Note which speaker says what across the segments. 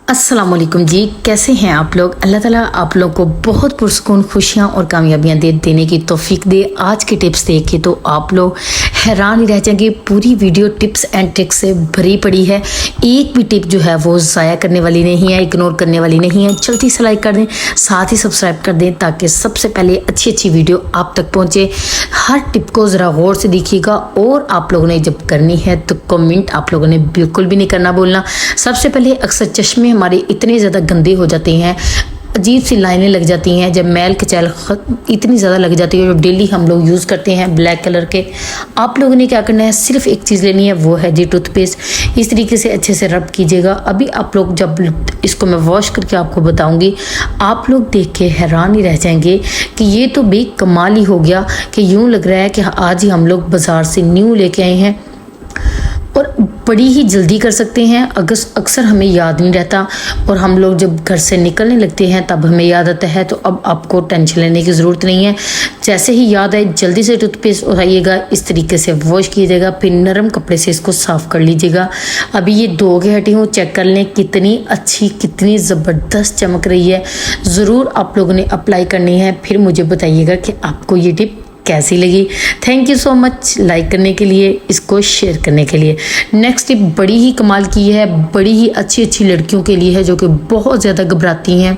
Speaker 1: अस्सलाम वालेकुम जी, कैसे हैं आप लोग। अल्लाह ताला आप लोग को बहुत पुरसुकून खुशियाँ और कामयाबियाँ देने की तौफीक दे। आज की टिप्स देख के तो आप लोग हैरान ही रह जाएंगे। पूरी वीडियो टिप्स एंड ट्रिक्स से भरी पड़ी है। एक भी टिप जो है वो ज़ाया करने वाली नहीं है, इग्नोर करने वाली नहीं है। जल्दी से लाइक कर दें, साथ ही सब्सक्राइब कर दें ताकि सबसे पहले अच्छी अच्छी वीडियो आप तक पहुँचे। हर टिप को ज़रा गौर से देखिएगा और आप लोगों ने जब करनी है तो कमेंट आप लोगों ने बिल्कुल भी नहीं करना भूलना। सबसे पहले अक्सर चश्मे हमारे इतने ज़्यादा गंदे हो जाते हैं, अजीब सी लाइनें लग जाती हैं, जब मैल कचैल इतनी ज़्यादा लग जाती है जो डेली हम लोग यूज़ करते हैं ब्लैक कलर के। आप लोगों ने क्या करना है, सिर्फ एक चीज़ लेनी है, वो है जी टूथपेस्ट। इस तरीके से अच्छे से रब कीजिएगा। अभी आप लोग जब इसको मैं वॉश करके आपको बताऊंगी, आप लोग देख के हैरान ही रह जाएंगे कि ये तो बे कमाल ही हो गया कि यूँ लग रहा है कि आज ही हम लोग बाज़ार से न्यू लेके आए हैं और बड़ी ही जल्दी कर सकते हैं। अक्सर हमें याद नहीं रहता और हम लोग जब घर से निकलने लगते हैं तब हमें याद आता है। तो अब आपको टेंशन लेने की ज़रूरत नहीं है। जैसे ही याद आए जल्दी से टूथपेस्ट उठाइएगा, इस तरीके से वॉश कीजिएगा, फिर नरम कपड़े से इसको साफ़ कर लीजिएगा। अभी ये धो के हटी हूँ, चेक कर लें कितनी अच्छी कितनी ज़बरदस्त चमक रही है। ज़रूर आप लोगों ने अप्लाई करनी है, फिर मुझे बताइएगा कि आपको ये टिप कैसी लगी। Thank you so much like करने के लिए, इसको शेयर करने के लिए। नेक्स्ट टिप बड़ी ही कमाल की है, बड़ी ही अच्छी अच्छी लड़कियों के लिए है जो कि बहुत ज़्यादा घबराती हैं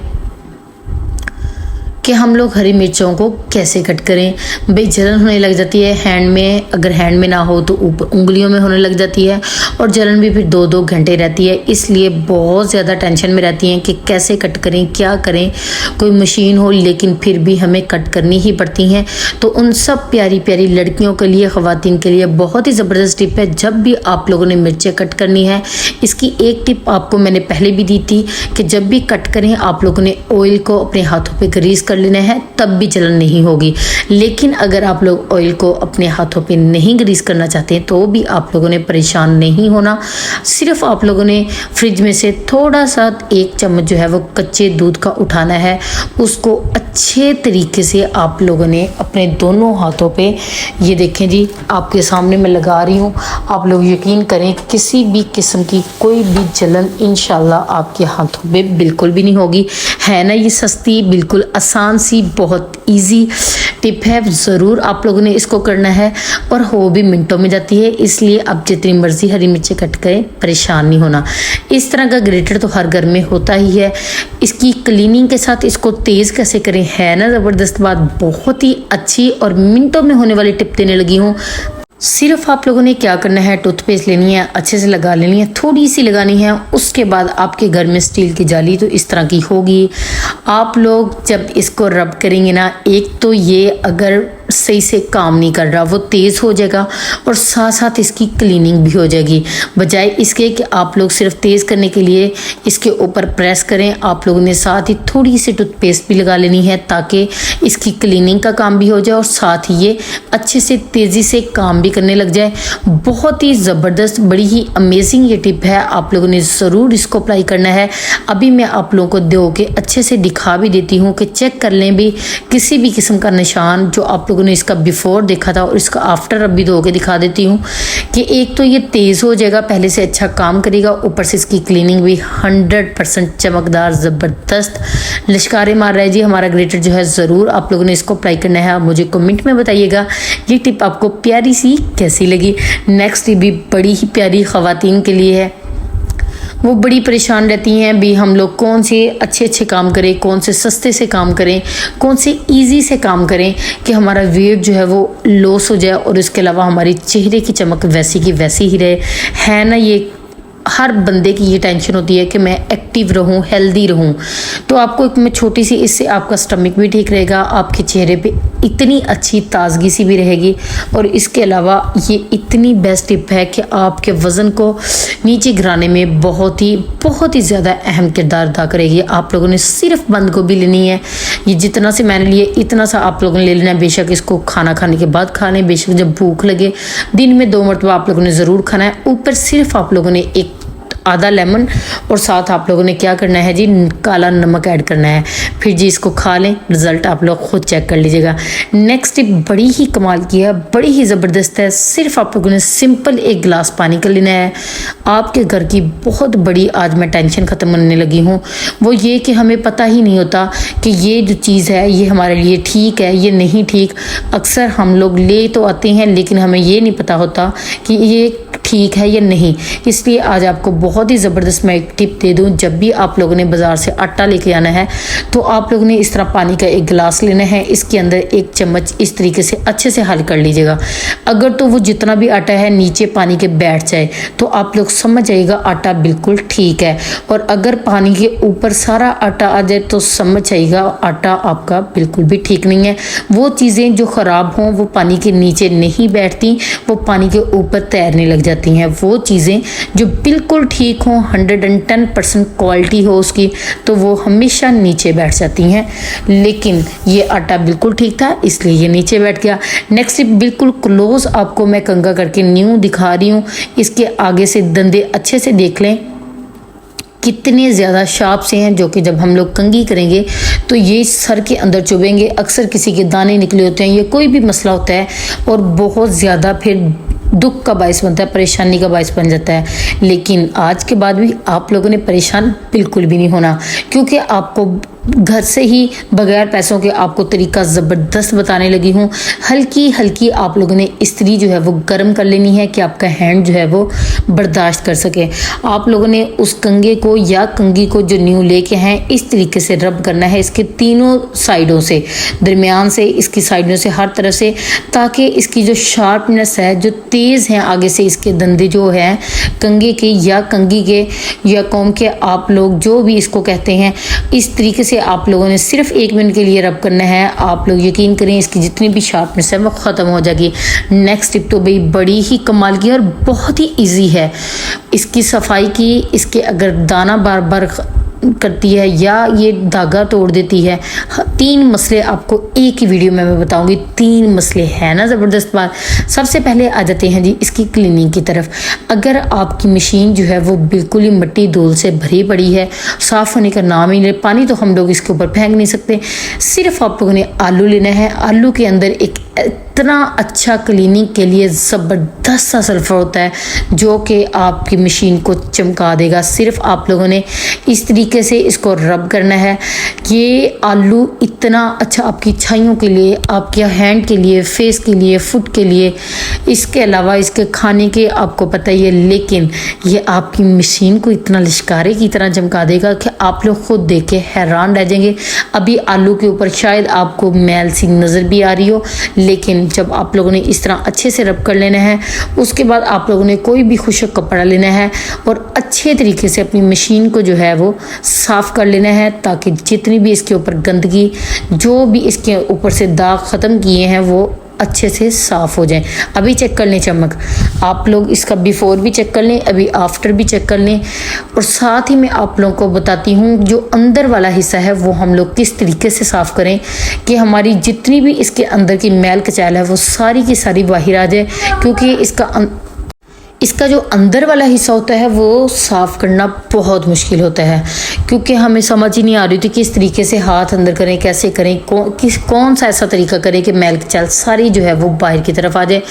Speaker 1: कि हम लोग हरी मिर्चों को कैसे कट करें। भाई जलन होने लग जाती है हैंड में, अगर हैंड में ना हो तो ऊपर उंगलियों में होने लग जाती है और जलन भी फिर 2-2 घंटे रहती है। इसलिए बहुत ज़्यादा टेंशन में रहती हैं कि कैसे कट करें, क्या करें। कोई मशीन हो लेकिन फिर भी हमें कट करनी ही पड़ती हैं। तो उन सब प्यारी प्यारी लड़कियों के लिए, ख़वातीन के लिए बहुत ही ज़बरदस्त टिप है। जब भी आप लोगों ने मिर्चें कट करनी है, इसकी एक टिप आपको मैंने पहले भी दी थी कि जब भी कट करें आप लोगों ने ऑयल को अपने हाथों पर ग्रीस कर लेना है, तब भी जलन नहीं होगी। लेकिन अगर आप लोग ऑयल को अपने हाथों पे नहीं ग्रीस करना चाहते तो भी आप लोगों ने परेशान नहीं होना। सिर्फ आप लोगों ने फ्रिज में से थोड़ा सा 1 चम्मच जो है वो कच्चे दूध का उठाना है। उसको अच्छे तरीके से आप लोगों ने अपने दोनों हाथों पे, ये देखें जी आपके सामने मैं लगा रही हूँ, आप लोग यकीन करें किसी भी किस्म की कोई भी जलन इंशाल्लाह आपके हाथों पे बिल्कुल भी नहीं होगी। है ना ये सस्ती, बिल्कुल आसान सी, बहुत इजी टिप है। ज़रूर आप लोगों ने इसको करना है और हो भी मिनटों में जाती है। इसलिए आप जितनी मर्जी हरी मिर्चें कट करें, परेशान नहीं होना। इस तरह का ग्रेटर तो हर घर में होता ही है। इसकी क्लीनिंग के साथ इसको तेज़ कैसे करें, है ना ज़बरदस्त बात। बहुत ही अच्छी और मिनटों में होने वाली टिप देने लगी हूँ। सिर्फ आप लोगों ने क्या करना है, टूथपेस्ट लेनी है, अच्छे से लगा लेनी है, थोड़ी सी लगानी है। उसके बाद आपके घर में स्टील की जाली तो इस तरह की होगी। आप लोग जब इसको रब करेंगे ना, एक तो ये अगर सही से काम नहीं कर रहा वो तेज़ हो जाएगा और साथ साथ इसकी क्लीनिंग भी हो जाएगी। बजाय इसके कि आप लोग सिर्फ तेज़ करने के लिए इसके ऊपर प्रेस करें, आप लोगों ने साथ ही थोड़ी सी टूथपेस्ट भी लगा लेनी है ताकि इसकी क्लीनिंग का काम भी हो जाए और साथ ही ये अच्छे से तेज़ी से काम भी करने लग जाए। बहुत ही ज़बरदस्त, बड़ी ही अमेजिंग ये टिप है। आप लोगों ने ज़रूर इसको अप्लाई करना है। अभी मैं आप लोगों को दो के अच्छे से दिखा भी देती हूँ कि चेक कर लें भी किसी भी किस्म का निशान जो आप लोगों ने इसका बिफोर देखा था और इसका आफ्टर अभी धो के दिखा देती हूँ कि एक तो ये तेज़ हो जाएगा, पहले से अच्छा काम करेगा, ऊपर से इसकी क्लीनिंग भी 100% चमकदार ज़बरदस्त लिशकारे मार रहा है जी हमारा ग्रेटर जो है। ज़रूर आप लोगों ने इसको अप्लाई करना है। मुझे कमेंट में बताइएगा ये टिप आपको प्यारी सी कैसी लगी। नेक्स्ट टिप भी बड़ी ही प्यारी ख़वातीन के लिए है। वो बड़ी परेशान रहती हैं भी हम लोग कौन से अच्छे काम करें, कौन से सस्ते से काम करें, कौन से इजी से काम करें कि हमारा वेट जो है वो लॉस हो जाए और इसके अलावा हमारी चेहरे की चमक वैसी की वैसी ही रहे। है ना, ये हर बंदे की ये टेंशन होती है कि मैं एक्टिव रहूं, हेल्दी रहूं। तो आपको एक मैं छोटी सी, इससे आपका स्टमक भी ठीक रहेगा, आपके चेहरे पे इतनी अच्छी ताजगी सी भी रहेगी और इसके अलावा ये इतनी बेस्ट टिप है कि आपके वज़न को नीचे गिराने में बहुत ही ज़्यादा अहम किरदार अदा करेगी। आप लोगों ने सिर्फ बंद गोभी लेनी है। ये जितना से मैंने लिए इतना सा आप लोगों ने ले लेना है। बेशक इसको खाना खाने के बाद खा लें, बेशक जब भूख लगे, दिन में 2 मरतबा आप लोगों ने ज़रूर खाना है। ऊपर सिर्फ आप लोगों ने एक आधा लेमन और साथ आप लोगों ने क्या करना है जी, काला नमक ऐड करना है। फिर जी इसको खा लें, रिज़ल्ट आप लोग खुद चेक कर लीजिएगा। नेक्स्ट टिप बड़ी ही कमाल की है, बड़ी ही ज़बरदस्त है। सिर्फ आप लोगों ने सिंपल एक गिलास पानी कर लेना है। आपके घर की बहुत बड़ी आज मैं टेंशन ख़त्म करने लगी हूँ, वो ये कि हमें पता ही नहीं होता कि ये जो चीज़ है ये हमारे लिए ठीक है, ये नहीं ठीक। अक्सर हम लोग ले तो आते हैं लेकिन हमें ये नहीं पता होता कि ये ठीक है या नहीं। इसलिए आज आपको बहुत ही ज़बरदस्त मैं एक टिप दे दूं। जब भी आप लोगों ने बाज़ार से आटा लेके आना है तो आप लोगों ने इस तरह पानी का एक गिलास लेना है, इसके अंदर एक चम्मच इस तरीके से अच्छे से हल कर लीजिएगा। अगर तो वो जितना भी आटा है नीचे पानी के बैठ जाए तो आप लोग समझ जाइएगा आटा बिल्कुल ठीक है, और अगर पानी के ऊपर सारा आटा आ जाए तो समझ जाइएगा आटा आपका बिल्कुल भी ठीक नहीं है। वो चीज़ें जो ख़राब हों वो पानी के नीचे नहीं बैठती, वो पानी के ऊपर तैरने लग जाती हैं। वो चीज़ें जो बिल्कुल ठीक हों, 110% क्वालिटी हो उसकी, तो वो हमेशा नीचे बैठ जाती हैं। लेकिन ये आटा बिल्कुल ठीक था इसलिए ये नीचे बैठ गया। नेक्स्ट बिल्कुल क्लोज आपको मैं कंघा करके न्यू दिखा रही हूँ। इसके आगे से दंदे अच्छे से देख लें कितने ज़्यादा शार्प से हैं, जो कि जब हम लोग कंघी करेंगे तो ये सर के अंदर चुभेंगे। अक्सर किसी के दाने निकले होते हैं या कोई भी मसला होता है और बहुत ज़्यादा फिर दुख का बायस बनता है, परेशानी का बायस बन जाता है। लेकिन आज के बाद भी आप लोगों ने परेशान बिल्कुल भी नहीं होना, क्योंकि आपको घर से ही बगैर पैसों के आपको तरीका ज़बरदस्त बताने लगी हूँ। हल्की हल्की आप लोगों ने इस्त्री जो है वो गर्म कर लेनी है कि आपका हैंड जो है वो बर्दाश्त कर सके। आप लोगों ने उस कंघे को या कंघी को जो न्यू लेके हैं इस तरीके से रब करना है, इसके तीनों साइडों से, दरमियान से, इसकी साइडों से, हर तरफ से, ताकि इसकी जो शार्पनेस है, जो तेज़ हैं आगे से इसके दंदे जो हैं कंघे के या कंघी के या कौम के, आप लोग जो भी इसको कहते हैं, इस तरीके से आप लोगों ने सिर्फ 1 मिनट के लिए रब करना है। आप लोग यकीन करें इसकी जितनी भी शार्पनेस है वो ख़त्म हो जाएगी। नेक्स्ट टिप तो भाई बड़ी ही कमाल की है और बहुत ही इजी है इसकी सफाई की। इसके अगर दाना बार बार करती है या ये धागा तोड़ देती है, 3 मसले आपको एक ही वीडियो में मैं बताऊंगी। 3 मसले हैं ना ज़बरदस्त बात। सबसे पहले आ जाते हैं जी इसकी क्लीनिंग की तरफ। अगर आपकी मशीन जो है वो बिल्कुल ही मिट्टी धूल से भरी पड़ी है, साफ़ होने का नाम ही नहीं, पानी तो हम लोग इसके ऊपर फेंक नहीं सकते। सिर्फ आप लोगों ने आलू लेना है। आलू के अंदर एक इतना अच्छा क्लीनिंग के लिए ज़बरदस्त सा सल्फर होता है जो कि आपकी मशीन को चमका देगा। सिर्फ आप लोगों ने इस तरीके से इसको रब करना है। ये आलू इतना अच्छा आपकी छाइयों के लिए, आपके हैंड के लिए, फेस के लिए, फुट के लिए, इसके अलावा इसके खाने के आपको पता ही है, लेकिन ये आपकी मशीन को इतना लिशकारे की तरह चमका देगा कि आप लोग खुद देख के हैरान रह जाएंगे। अभी आलू के ऊपर शायद आपको मैल सी नज़र भी आ रही हो, लेकिन जब आप लोगों ने इस तरह अच्छे से रब कर लेना है, उसके बाद आप लोगों ने कोई भी खुशक कपड़ा लेना है और अच्छे तरीके से अपनी मशीन को जो है वो साफ़ कर लेना है, ताकि जितनी भी इसके ऊपर गंदगी, जो भी इसके ऊपर से दाग ख़त्म किए हैं वो अच्छे से साफ़ हो जाएं। अभी चेक कर लें चमक, आप लोग इसका बिफ़ोर भी चेक कर लें, अभी आफ्टर भी चेक कर लें। और साथ ही मैं आप लोगों को बताती हूँ जो अंदर वाला हिस्सा है वो हम लोग किस तरीके से साफ़ करें कि हमारी जितनी भी इसके अंदर की मैल कचाल है वो सारी की सारी बाहर आ जाए। क्योंकि इसका जो अंदर वाला हिस्सा होता है वो साफ़ करना बहुत मुश्किल होता है, क्योंकि हमें समझ ही नहीं आ रही थी किस तरीके से हाथ अंदर करें, कैसे करें, कौन सा ऐसा तरीका करें कि मैल चल सारी जो है वो बाहर की तरफ आ जाए।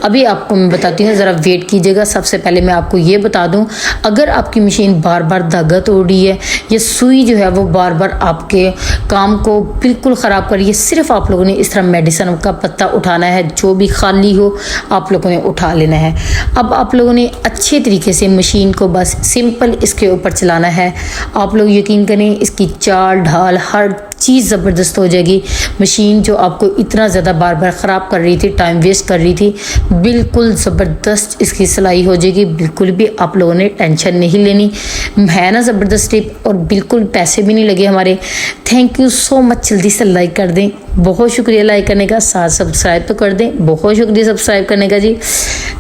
Speaker 1: अभी आपको मैं बताती हूँ, ज़रा वेट कीजिएगा। सबसे पहले मैं आपको ये बता दूँ, अगर आपकी मशीन बार बार धागा तोड़ रही है या सुई जो है वो बार बार आपके काम को बिल्कुल ख़राब कर रही है, सिर्फ आप लोगों ने इस तरह मेडिसिन का पत्ता उठाना है, जो भी खाली हो आप लोगों ने उठा लेना है। अब आप लोगों ने अच्छे तरीके से मशीन को बस सिंपल इसके ऊपर चलाना है। आप लोग यकीन करें इसकी चाल ढाल हर चीज़ ज़बरदस्त हो जाएगी। मशीन जो आपको इतना ज़्यादा बार बार ख़राब कर रही थी, टाइम वेस्ट कर रही थी, बिल्कुल ज़बरदस्त इसकी सिलाई हो जाएगी। बिल्कुल भी आप लोगों ने टेंशन नहीं लेनी है ना, ज़बरदस्त टिप, और बिल्कुल पैसे भी नहीं लगे हमारे। Thank you so much. जल्दी से लाइक कर दें, बहुत शुक्रिया लाइक करने का, साथ सब्सक्राइब तो कर दें, बहुत शुक्रिया सब्सक्राइब करने का जी।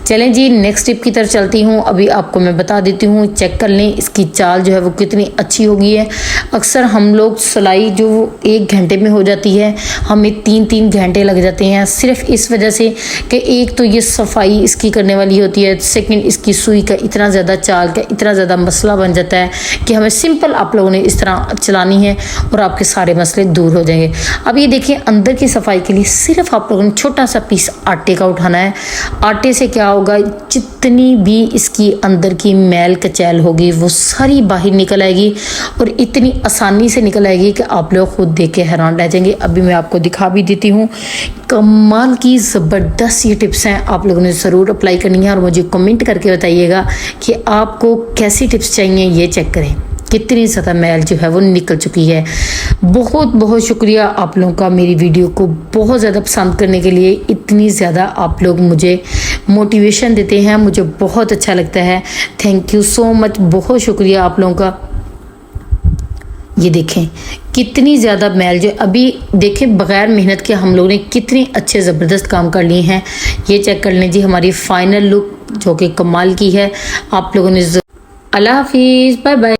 Speaker 1: चलें जी नेक्स्ट टिप की तरफ चलती हूँ। अभी आपको मैं बता देती हूँ, चेक कर लें इसकी चाल जो है वो कितनी अच्छी हो गई है। अक्सर हम लोग सिलाई जो 1 घंटे में हो जाती है, हमें 3-3 घंटे लग जाते हैं सिर्फ इस वजह से कि एक तो ये सफाई इसकी करने वाली होती है, सेकंड इसकी सुई का इतना ज़्यादा चाल का इतना ज़्यादा मसला बन जाता है कि हमें सिंपल आप लोगों ने इस तरह चलानी है और आपके सारे मसले दूर हो जाएंगे। अब ये देखिए अंदर की सफाई के लिए सिर्फ आप लोगों ने छोटा सा पीस आटे का उठाना है। आटे से क्या होगा, जितनी भी इसकी अंदर की मैल कचैल होगी वो सारी बाहर निकल आएगी और इतनी आसानी से निकल आएगी कि आप लोग खुद देख के हैरान रह जाएंगे। अभी मैं आपको दिखा भी देती हूँ। कमाल की ज़बरदस्त ये टिप्स हैं, आप लोगों ने ज़रूर अप्लाई करनी है और मुझे कमेंट करके बताइएगा कि आपको कैसी टिप्स चाहिए। ये चेक करें कितनी ज़्यादा मैल जो है वो निकल चुकी है। बहुत बहुत शुक्रिया आप लोगों का मेरी वीडियो को बहुत ज़्यादा पसंद करने के लिए। इतनी ज़्यादा आप लोग मुझे मोटिवेशन देते हैं, मुझे बहुत अच्छा लगता है। थैंक यू सो मच, बहुत शुक्रिया आप लोगों का। ये देखें कितनी ज़्यादा मैल जो अभी देखें बग़ैर मेहनत के हम लोगों ने कितने अच्छे ज़बरदस्त काम कर लिए हैं। ये चेक कर लें जी हमारी फाइनल लुक जो कि कमाल की है। आप लोगों ने अल्लाह हाफिज़, बाय बाय।